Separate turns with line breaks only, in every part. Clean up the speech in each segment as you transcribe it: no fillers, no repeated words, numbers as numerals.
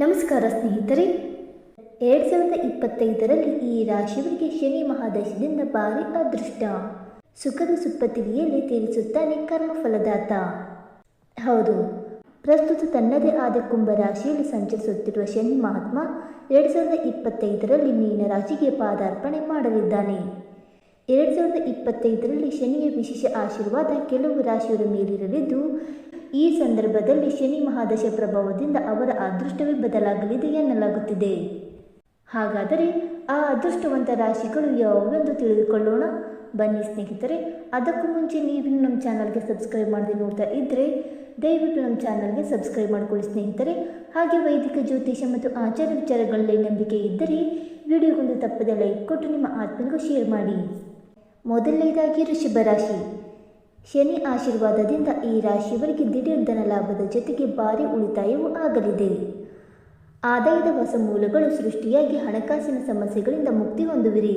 ನಮಸ್ಕಾರ ಸ್ನೇಹಿತರೆ. 2025ರಲ್ಲಿ ಈ ರಾಶಿಯವರಿಗೆ ಶನಿ ಮಹಾದಶದಿಂದ ಭಾರಿ ಅದೃಷ್ಟ. ಸುಖದ ಸುಪ್ಪತ್ತಿಗೆಯಲ್ಲಿ ತೀರಿಸುತ್ತಾನೆ ಕರ್ಮಫಲದಾತ. ಹೌದು, ಪ್ರಸ್ತುತ ತನ್ನದೇ ಆದ ಕುಂಭ ರಾಶಿಯಲ್ಲಿ ಸಂಚರಿಸುತ್ತಿರುವ ಶನಿ ಮಹಾತ್ಮ 2025ರಲ್ಲಿ ಮೀನ ರಾಶಿಗೆ ಪಾದಾರ್ಪಣೆ ಮಾಡಲಿದ್ದಾನೆ. 2025ರಲ್ಲಿ ಶನಿಯ ವಿಶೇಷ ಆಶೀರ್ವಾದ ಕೆಲವು ರಾಶಿಯವರ ಮೇಲಿರಲಿದ್ದು, ಈ ಸಂದರ್ಭದಲ್ಲಿ ಶನಿ ಮಹಾದಶ ಪ್ರಭಾವದಿಂದ ಅವರ ಅದೃಷ್ಟವೇ ಬದಲಾಗಲಿದೆ ಎನ್ನಲಾಗುತ್ತಿದೆ. ಹಾಗಾದರೆ ಆ ಅದೃಷ್ಟವಂತ ರಾಶಿಗಳು ಯಾವುವೆಂದು ತಿಳಿದುಕೊಳ್ಳೋಣ ಬನ್ನಿ ಸ್ನೇಹಿತರೆ. ಅದಕ್ಕೂ ಮುಂಚೆ ನೀವು ನಮ್ಮ ಚಾನಲ್ಗೆ ಸಬ್ಸ್ಕ್ರೈಬ್ ಮಾಡದೆ ನೋಡ್ತಾ ಇದ್ದರೆ ದಯವಿಟ್ಟು ನಮ್ಮ ಚಾನಲ್ಗೆ ಸಬ್ಸ್ಕ್ರೈಬ್ ಮಾಡಿಕೊಳ್ಳಿ ಸ್ನೇಹಿತರೆ. ಹಾಗೆ ವೈದಿಕ ಜ್ಯೋತಿಷ ಮತ್ತು ಆಚಾರ ವಿಚಾರಗಳಲ್ಲಿ ನಂಬಿಕೆ ಇದ್ದರೆ ವಿಡಿಯೋಗೊಂದು ತಪ್ಪದೆ ಲೈಕ್ ಕೊಟ್ಟು ನಿಮ್ಮ ಆತ್ಮನಿಗೂ ಶೇರ್ ಮಾಡಿ. ಮೊದಲನೇದಾಗಿ ವೃಷಭ ರಾಶಿ. ಶನಿ ಆಶೀರ್ವಾದದಿಂದ ಈ ರಾಶಿಯವರಿಗೆ ದಿಢೀರ್ ಧನ ಲಾಭದ ಜೊತೆಗೆ ಭಾರಿ ಉಳಿತಾಯವೂ ಆಗಲಿದೆ. ಆದಾಯದ ಹೊಸ ಮೂಲಗಳು ಸೃಷ್ಟಿಯಾಗಿ ಹಣಕಾಸಿನ ಸಮಸ್ಯೆಗಳಿಂದ ಮುಕ್ತಿ ಹೊಂದುವಿರಿ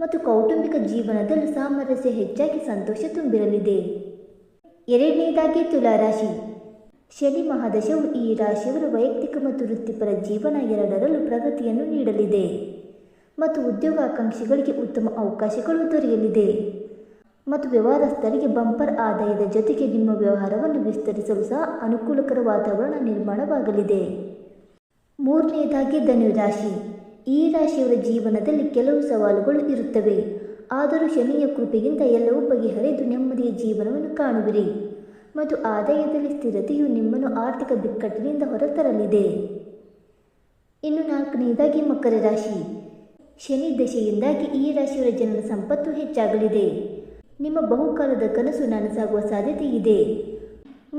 ಮತ್ತು ಕೌಟುಂಬಿಕ ಜೀವನದಲ್ಲೂ ಸಾಮರಸ್ಯ ಹೆಚ್ಚಾಗಿ ಸಂತೋಷ ತುಂಬಿರಲಿದೆ. ಎರಡನೇದಾಗಿ ತುಲಾರಾಶಿ. ಶನಿ ಮಹಾದಶವು ಈ ರಾಶಿಯವರ ವೈಯಕ್ತಿಕ ಮತ್ತು ವೃತ್ತಿಪರ ಜೀವನ ಎರಡರಲ್ಲೂ ಪ್ರಗತಿಯನ್ನು ನೀಡಲಿದೆ ಮತ್ತು ಉದ್ಯೋಗಾಕಾಂಕ್ಷಿಗಳಿಗೆ ಉತ್ತಮ ಅವಕಾಶಗಳು ದೊರೆಯಲಿದೆ ಮತ್ತು ವ್ಯವಹಾರಸ್ಥರಿಗೆ ಬಂಪರ್ ಆದಾಯದ ಜೊತೆಗೆ ನಿಮ್ಮ ವ್ಯವಹಾರವನ್ನು ವಿಸ್ತರಿಸಲು ಸಹ ಅನುಕೂಲಕರ ವಾತಾವರಣ ನಿರ್ಮಾಣವಾಗಲಿದೆ. ಮೂರನೆಯದಾಗಿ ಧನುರಾಶಿ. ಈ ರಾಶಿಯವರ ಜೀವನದಲ್ಲಿ ಕೆಲವು ಸವಾಲುಗಳು ಇರುತ್ತವೆ. ಆದರೂ ಶನಿಯ ಕೃಪೆಗಿಂತ ಎಲ್ಲವೂ ಬಗೆಹರಿದು ನೆಮ್ಮದಿಯ ಜೀವನವನ್ನು ಕಾಣುವಿರಿ ಮತ್ತು ಆದಾಯದಲ್ಲಿ ಸ್ಥಿರತೆಯು ನಿಮ್ಮನ್ನು ಆರ್ಥಿಕ ಬಿಕ್ಕಟ್ಟಿನಿಂದ ಹೊರತರಲಿದೆ. ಇನ್ನು ನಾಲ್ಕನೆಯದಾಗಿ ಮಕರ ರಾಶಿ. ಶನಿ ದಶೆಯಿಂದಾಗಿ ಈ ರಾಶಿಯವರ ಜನರ ಸಂಪತ್ತು ಹೆಚ್ಚಾಗಲಿದೆ. ನಿಮ್ಮ ಬಹುಕಾಲದ ಕನಸು ನನಸಾಗುವ ಸಾಧ್ಯತೆ ಇದೆ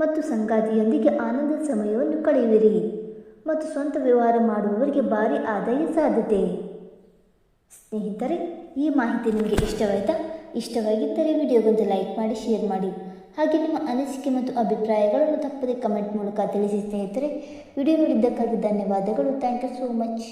ಮತ್ತು ಸಂಗಾತಿಯೊಂದಿಗೆ ಆನಂದದ ಸಮಯವನ್ನು ಕಳೆಯುವಿರಿ ಮತ್ತು ಸ್ವಂತ ವ್ಯವಹಾರ ಮಾಡುವವರಿಗೆ ಭಾರಿ ಆದಾಯ ಸಾಧ್ಯತೆ. ಸ್ನೇಹಿತರೆ, ಈ ಮಾಹಿತಿ ನಿಮಗೆ ಇಷ್ಟವಾಯಿತಾ? ಇಷ್ಟವಾಗಿದ್ದರೆ ವಿಡಿಯೋಗೊಂದು ಲೈಕ್ ಮಾಡಿ, ಶೇರ್ ಮಾಡಿ. ಹಾಗೆ ನಿಮ್ಮ ಅನಿಸಿಕೆ ಮತ್ತು ಅಭಿಪ್ರಾಯಗಳನ್ನು ತಪ್ಪದೆ ಕಮೆಂಟ್ ಮೂಲಕ ತಿಳಿಸಿ ಸ್ನೇಹಿತರೆ. ವಿಡಿಯೋ ನೋಡಿದ್ದಕ್ಕಾಗಿ ಧನ್ಯವಾದಗಳು. Thank you so much.